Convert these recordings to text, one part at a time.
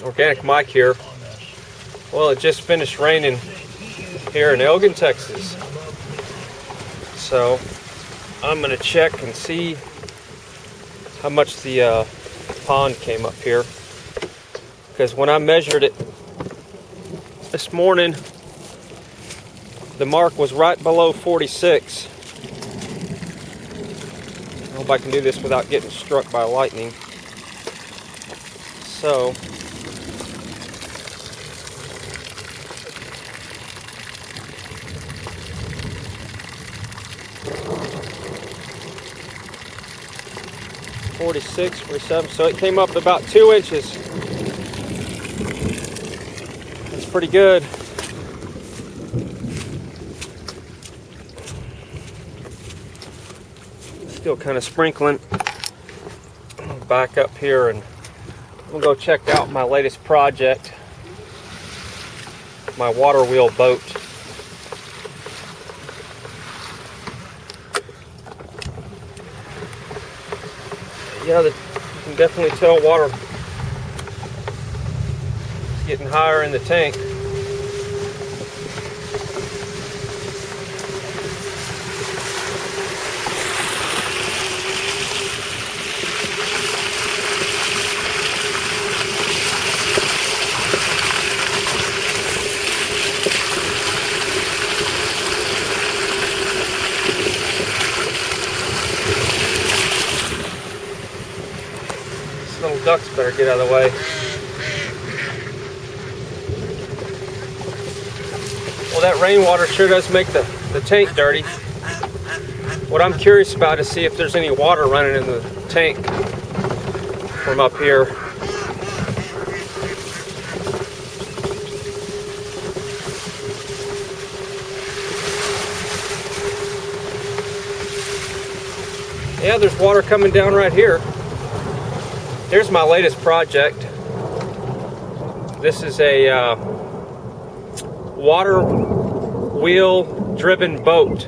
Organic Mike here. Well, it just finished raining here in Elgin, Texas. So I'm going to check and see how much the pond came up here. Because when I measured it this morning, the mark was right below 46. I hope I can do this without getting struck by lightning. So, $46, $47. So it came up about 2 inches. That's pretty good. Still kind of sprinkling. Back up here and we'll go check out my latest project, my water wheel boat. Yeah, you can definitely tell water is getting higher in the tank. Little ducks better get out of the way. Well, that rainwater sure does make the tank dirty. What I'm curious about is see if there's any water running in the tank from up here. Yeah, there's water coming down right here. Here's my latest project. This is a water wheel driven boat.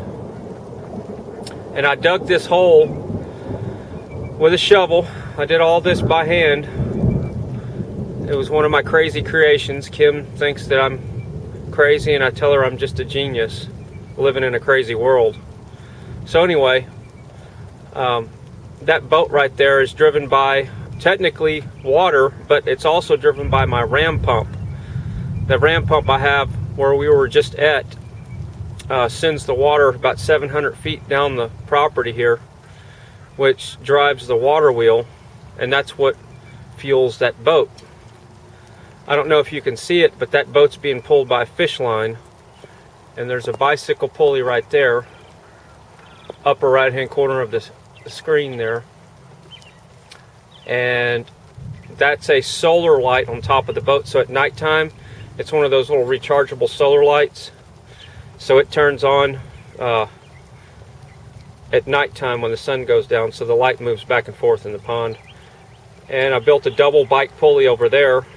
And I dug this hole with a shovel. I did all this by hand. It was one of my crazy creations. Kim thinks that I'm crazy and I tell her I'm just a genius living in a crazy world. So anyway, that boat right there is driven by technically water, but it's also driven by my ram pump. The ram pump I have where we were just at sends the water about 700 feet down the property here, which drives the water wheel, and that's what fuels that boat. I don't know if you can see it, but that boat's being pulled by a fish line, and there's a bicycle pulley right there, upper right hand corner of the screen there. And that's a solar light on top of the boat. So at nighttime, it's one of those little rechargeable solar lights. So it turns on at nighttime when the sun goes down, so the light moves back and forth in the pond. And I built a double bike pulley over there.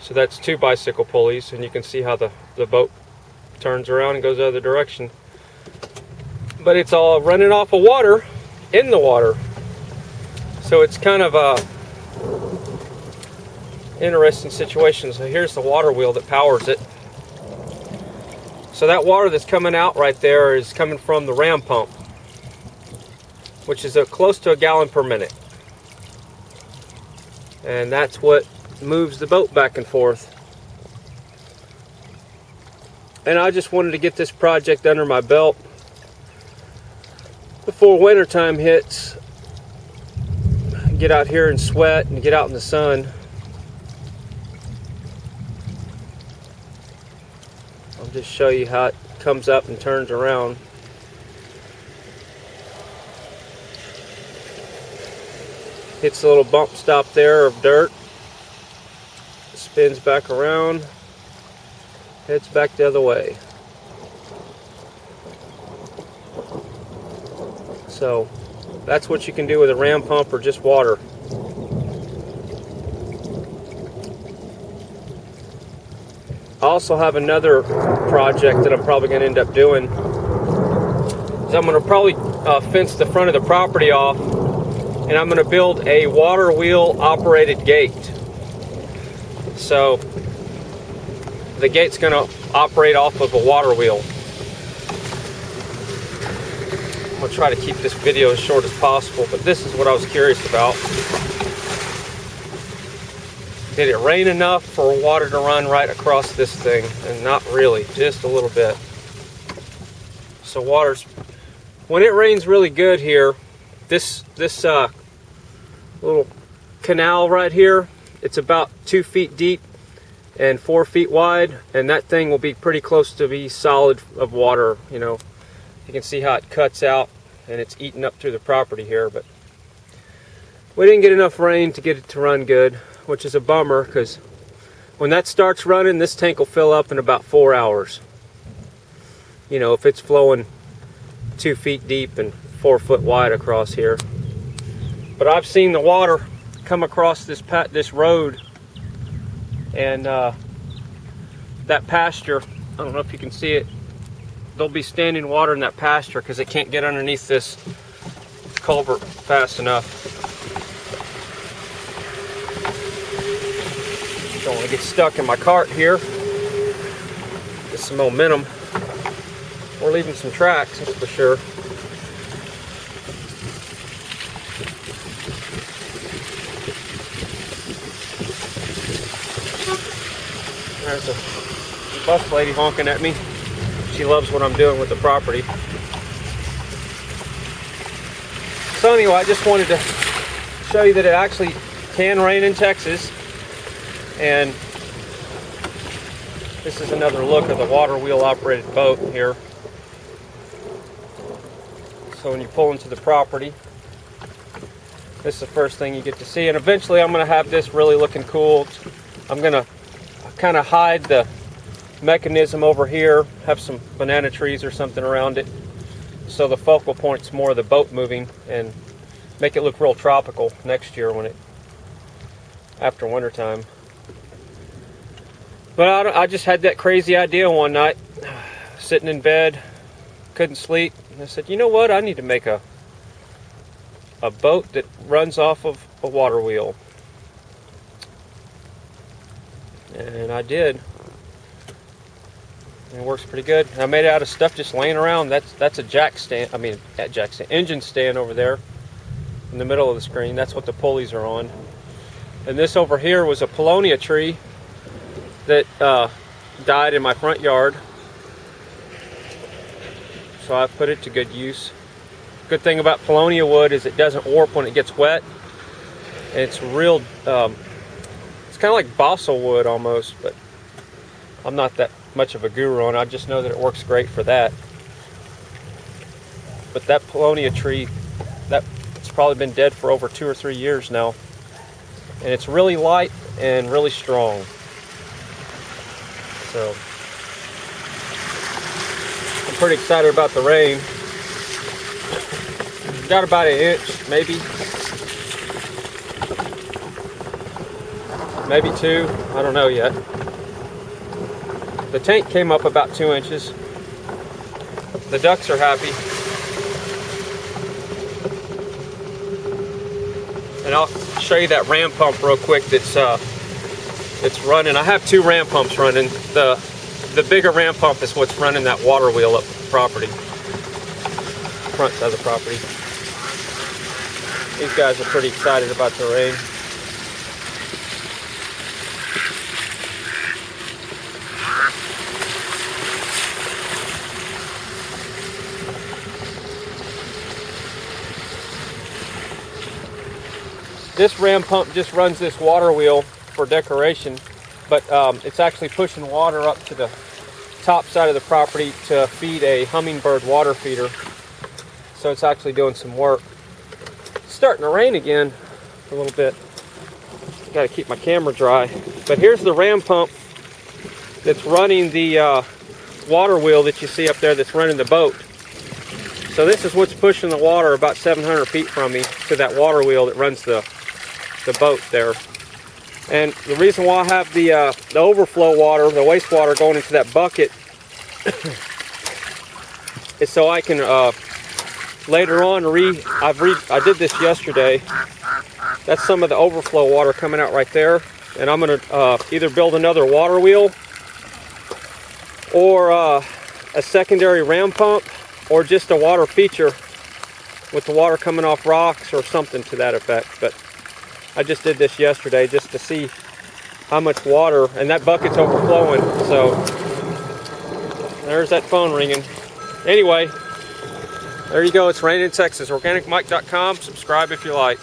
So that's 2 bicycle pulleys, and you can see how the boat turns around and goes the other direction. But it's all running off of water in the water. So it's kind of a interesting situation. So here's the water wheel that powers it. So that water that's coming out right there is coming from the ram pump, which is close to a gallon per minute. And that's what moves the boat back and forth. And I just wanted to get this project under my belt before winter time hits. Get out here and sweat and get out in the sun. I'll just show you how it comes up and turns around. Hits a little bump stop there of dirt, spins back around, heads back the other way. So that's what you can do with a ram pump or just water. I also have another project that I'm probably going to end up doing. So I'm going to probably fence the front of the property off, and I'm going to build a water wheel operated gate. So the gate's going to operate off of a water wheel. I'll try to keep this video as short as possible, but this is what I was curious about. Did it rain enough for water to run right across this thing? And not really, just a little bit. So when it rains really good here, this little canal right here, it's about 2 feet deep and 4 feet wide, and that thing will be pretty close to be solid of water. You know, you can see how it cuts out and it's eating up through the property here, but we didn't get enough rain to get it to run good, which is a bummer, because when that starts running, this tank will fill up in about 4 hours. You know, if it's flowing 2 feet deep and 4 foot wide across here. But I've seen the water come across this road, and that pasture, I don't know if you can see it, there'll be standing water in that pasture because it can't get underneath this culvert fast enough. Don't want to get stuck in my cart here. Get some momentum. We're leaving some tracks, that's for sure. There's a bus lady honking at me. She loves what I'm doing with the property. So anyway, I just wanted to show you that it actually can rain in Texas. And this is another look of the water wheel operated boat here. So when you pull into the property, this is the first thing you get to see. And eventually I'm going to have this really looking cool. I'm going to kind of hide the mechanism over here, have some banana trees or something around it, so the focal point's more of the boat moving, and make it look real tropical next year after winter time. But I just had that crazy idea one night, sitting in bed, couldn't sleep, and I said, you know what, I need to make a boat that runs off of a water wheel. And I did. And it works pretty good. I made it out of stuff just laying around. That's a engine stand over there in the middle of the screen. That's what the pulleys are on. And this over here was a Paulownia tree that died in my front yard. So I put it to good use. Good thing about Paulownia wood is it doesn't warp when it gets wet. And it's real, it's kind of like balsa wood almost, but I'm not that much of a guru on it. I just know that it works great for that. But that Paulownia tree, it's probably been dead for over 2 or 3 years now. And it's really light and really strong. So I'm pretty excited about the rain. Got about 1 inch, maybe 2, I don't know yet. The tank came up about 2 inches. The ducks are happy. And I'll show you that ram pump real quick that's running. I have 2 ram pumps running. The bigger ram pump is what's running that water wheel up the property. Front side of the property. These guys are pretty excited about the rain. This ram pump just runs this water wheel for decoration, but it's actually pushing water up to the top side of the property to feed a hummingbird water feeder. So it's actually doing some work. It's starting to rain again a little bit. Got to keep my camera dry. But here's the ram pump that's running the water wheel that you see up there that's running the boat. So this is what's pushing the water about 700 feet from me to that water wheel that runs the boat there. And the reason why I have the overflow water, the wastewater going into that bucket is so I can later on I did this yesterday. That's some of the overflow water coming out right there. And I'm going to either build another water wheel or a secondary ram pump, or just a water feature with the water coming off rocks or something to that effect. But I just did this yesterday just to see how much water, and that bucket's overflowing. So there's that phone ringing. Anyway, there you go. It's raining in Texas. OrganicMike.com. Subscribe if you like.